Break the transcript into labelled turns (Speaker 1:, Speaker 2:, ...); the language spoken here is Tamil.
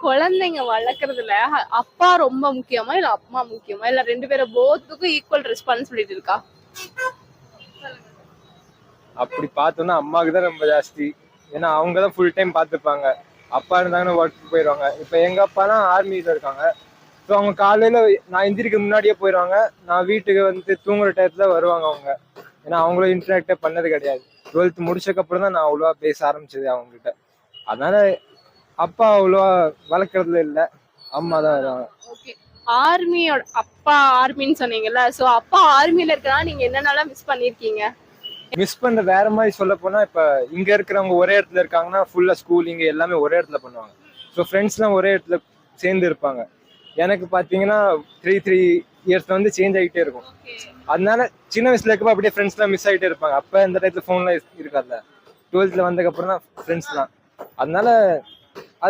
Speaker 1: குழந்தைங்க வளர்க்கறதுல அப்பா ரொம்ப முக்கியமா இல்ல அம்மா முக்கியமா இல்ல ரெண்டு பேரும் போத்துக்கும் ஈக்குவல் ரெஸ்பான்சிபிலிட்டி இருக்கா?
Speaker 2: அப்படி பார்த்தோம்னா அம்மாவுக்கு தான் ரொம்ப ஜாஸ்தி. ஏன்னா அவங்க தான் ஃபுல் டைம் பார்த்துப்பாங்க. அப்பா இருந்தாங்கன்னா ஒர்க் போயிடுவாங்க. இப்போ எங்க அப்பாலாம் ஆர்மியில இருக்காங்க. ஸோ அவங்க காலையில நான் எந்திரிக்க முன்னாடியே போயிடுவாங்க. நான் வீட்டுக்கு வந்து தூங்குற டயத்துல வருவாங்க அவங்க. ஏன்னா அவங்களும் இன்டராக்டே பண்ணது கிடையாது. 12th முடிச்சதுக்கப்புறம் தான் நான் அவ்வளோவா பேச ஆரம்பிச்சது அவங்க கிட்ட. அதனால அப்பா அவ்வளோவா வளர்க்கறதுல இல்லை, அம்மா தான் வருவாங்க.
Speaker 1: ஓகே. ஆர்மியோட அப்பா ஆர்மின்னு சொன்னீங்கல்ல, சோ அப்பா ஆர்மியில இருக்கறனால நீங்க என்னென்னலாம் மிஸ் பண்ணிருக்கீங்க?
Speaker 2: மிஸ் பண்ற வேற மாதிரி சொல்ல போனா, இப்ப இங்க இருக்கிறவங்க ஒரே இடத்துல இருக்காங்கன்னா ஃபுல்லா ஸ்கூலிங் எல்லாமே ஒரே இடத்துல பண்ணுவாங்க. ஸோ ஃப்ரெண்ட்ஸ்லாம் ஒரே இடத்துல சேர்ந்து இருப்பாங்க. எனக்கு பார்த்தீங்கன்னா 3 இயர்ஸ்ல வந்து சேஞ்ச் ஆகிட்டே இருக்கும். அதனால சின்ன வயசுல இருக்கப்ப அப்படியே ஃப்ரெண்ட்ஸ்லாம் மிஸ் ஆகிட்டே இருப்பாங்க. அப்ப இந்த டயத்துல ஃபோன்லாம் இருக்காதுல்ல. 12th வந்ததுக்கப்புறம் தான் ஃப்ரெண்ட்ஸ்லாம். அதனால